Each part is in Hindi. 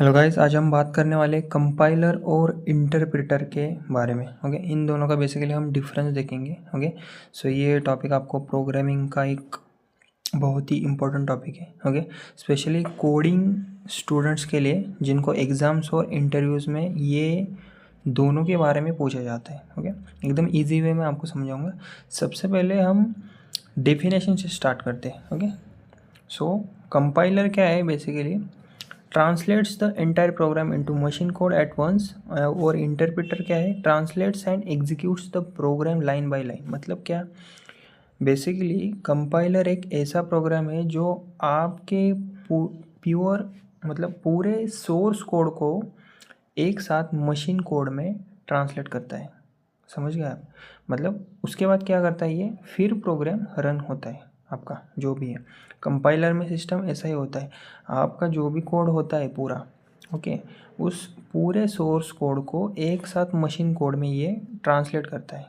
हेलो गाइस, आज हम बात करने वाले कंपाइलर और इंटरप्रेटर के बारे में। ओके, इन दोनों का बेसिकली हम डिफरेंस देखेंगे। ओके, सो ये टॉपिक आपको प्रोग्रामिंग का एक बहुत ही इम्पोर्टेंट टॉपिक है। ओके, स्पेशली कोडिंग स्टूडेंट्स के लिए जिनको एग्ज़ाम्स और इंटरव्यूज़ में ये दोनों के बारे में पूछा जाता है। ओके, एकदम ईजी वे में आपको समझाऊंगा। सबसे पहले हम डेफिनेशन से स्टार्ट करते हैं। ओके, सो कंपाइलर क्या है? Basically translates the entire program into machine code at once. और इंटरप्रेटर क्या है? Translates and executes the program line by line. मतलब क्या? बेसिकली कंपाइलर एक ऐसा प्रोग्राम है जो आपके प्योर मतलब पूरे सोर्स कोड को एक साथ मशीन कोड में ट्रांसलेट करता है। समझ गए आप? मतलब उसके बाद क्या करता है ये? फिर प्रोग्राम रन होता है आपका जो भी है। कंपाइलर में सिस्टम ऐसा ही होता है, आपका जो भी कोड होता है पूरा, ओके, उस पूरे सोर्स कोड को एक साथ मशीन कोड में ये ट्रांसलेट करता है,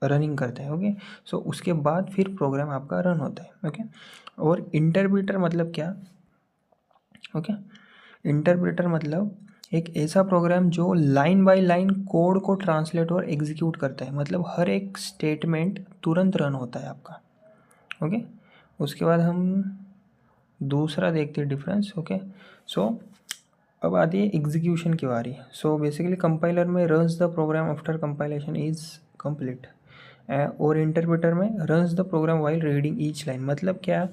रनिंग करता है। ओके, सो उसके बाद फिर प्रोग्राम आपका रन होता है। ओके, और इंटरप्रेटर मतलब क्या? ओके, इंटरप्रेटर मतलब एक ऐसा प्रोग्राम जो लाइन बाय लाइन कोड को ट्रांसलेट और एग्जीक्यूट करता है। मतलब हर एक स्टेटमेंट तुरंत रन होता है आपका। ओके, उसके बाद हम दूसरा देखते हैं डिफरेंस। ओके, सो अब आती है एग्जीक्यूशन की बारी। सो बेसिकली कंपाइलर में runs the program after compilation is complete, और इंटरप्रेटर में runs the program while reading each line. मतलब क्या?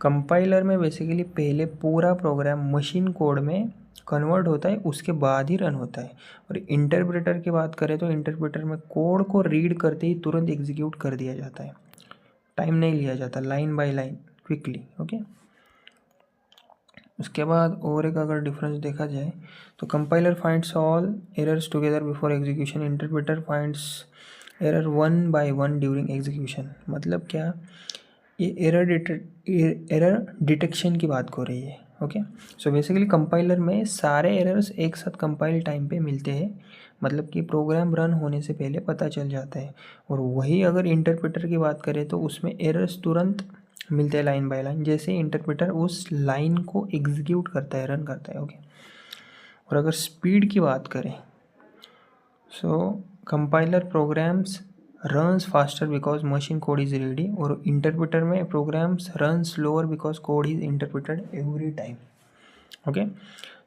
कंपाइलर में बेसिकली पहले पूरा प्रोग्राम मशीन कोड में कन्वर्ट होता है, उसके बाद ही रन होता है। और इंटरप्रेटर की बात करें तो इंटरप्रेटर में कोड को रीड करते ही तुरंत एग्जीक्यूट कर दिया जाता है, टाइम नहीं लिया जाता, line by line quickly. Okay, उसके बाद और एक अगर डिफरेंस देखा जाए तो compiler finds all errors together before execution, interpreter finds error one by one during execution. मतलब क्या? ये एरर डिटेक्शन की बात हो रही है। ओके, सो बेसिकली कंपाइलर में सारे एरर्स एक साथ कंपाइल टाइम पे मिलते हैं, मतलब कि प्रोग्राम रन होने से पहले पता चल जाता है। और वही अगर इंटरप्रेटर की बात करें तो उसमें एरर्स तुरंत मिलते हैं लाइन बाय लाइन, जैसे इंटरप्रेटर उस लाइन को एग्जीक्यूट करता है, रन करता है। ओके, और अगर स्पीड की बात करें so compiler programs runs faster because machine code is ready, और इंटरप्रेटर में programs run slower because code is interpreted every time. Okay,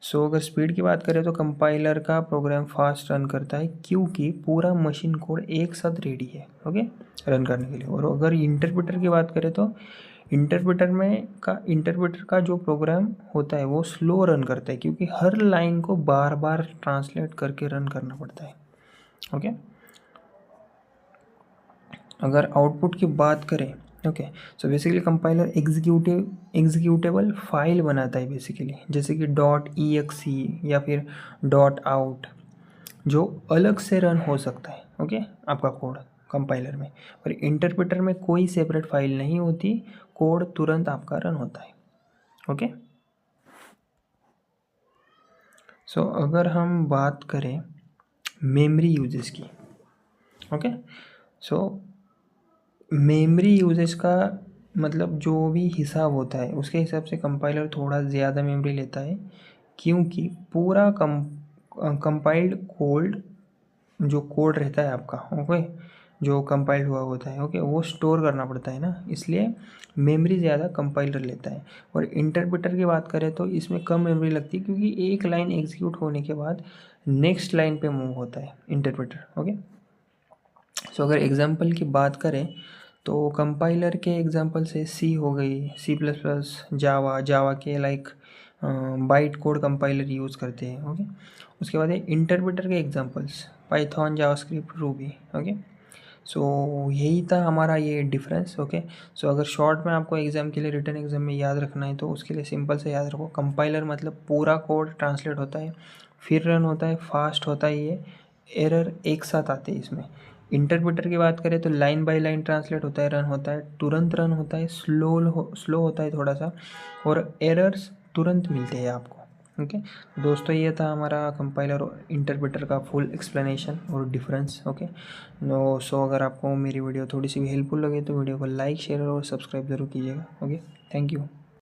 so अगर स्पीड की बात करें तो कंपाइलर का प्रोग्राम फास्ट रन करता है क्योंकि पूरा मशीन कोड एक साथ रेडी है, ओके, रन करने के लिए। और अगर इंटरप्रेटर की बात करें तो इंटरप्रेटर का जो प्रोग्राम होता है वो स्लो रन करता है क्योंकि हर लाइन को बार बार ट्रांसलेट करके रन करना पड़ता है। ओके, अगर आउटपुट की बात करें, ओके, सो बेसिकली कंपाइलर एग्जीक्यूटेबल फाइल बनाता है बेसिकली, जैसे कि .exe या फिर .out, जो अलग से रन हो सकता है। ओके, आपका कोड कंपाइलर में। और इंटरप्रेटर में कोई सेपरेट फाइल नहीं होती, कोड तुरंत आपका रन होता है। ओके, सो अगर हम बात करें मेमोरी यूजेस की, ओके, सो मेमोरी यूजेस का मतलब जो भी हिसाब होता है उसके हिसाब से कंपाइलर थोड़ा ज़्यादा मेमोरी लेता है, क्योंकि पूरा कंपाइल्ड कोड जो कोड रहता है आपका, ओके, जो कंपाइल्ड हुआ होता है, ओके, वो स्टोर करना पड़ता है ना, इसलिए मेमोरी ज़्यादा कंपाइलर लेता है। और इंटरप्रेटर की बात करें तो इसमें कम मेमोरी लगती है क्योंकि एक लाइन एग्जीक्यूट होने के बाद नेक्स्ट लाइन पे मूव होता है इंटरप्रेटर। ओके, सो अगर एग्जांपल की बात करें तो कंपाइलर के एग्जांपल से सी हो गई, C++, जावा के like byte code compiler use करते हैं। ओके, उसके बाद है इंटरप्रेटर के examples Python, JavaScript, Ruby. Okay, so यही था हमारा ये डिफरेंस। ओके, सो अगर शॉर्ट में आपको एग्ज़ाम के लिए, रिटन एग्ज़ाम में याद रखना है तो उसके लिए सिंपल से याद रखो, कंपाइलर मतलब पूरा कोड ट्रांसलेट होता है, फिर रन होता है, फास्ट होता है, ये एरर एक साथ आते हैं इसमें। इंटरप्रेटर की बात करें तो लाइन बाय लाइन ट्रांसलेट होता है, रन होता है, तुरंत रन होता है, स्लो होता है थोड़ा सा, और एरर्स तुरंत मिलते हैं आपको। ओके, दोस्तों ये था हमारा कंपाइलर और इंटरप्रेटर का फुल एक्सप्लेनेशन और डिफरेंस। ओके, सो अगर आपको मेरी वीडियो थोड़ी सी भी हेल्पफुल लगे तो वीडियो को लाइक, शेयर और सब्सक्राइब ज़रूर कीजिएगा। Okay, thank you.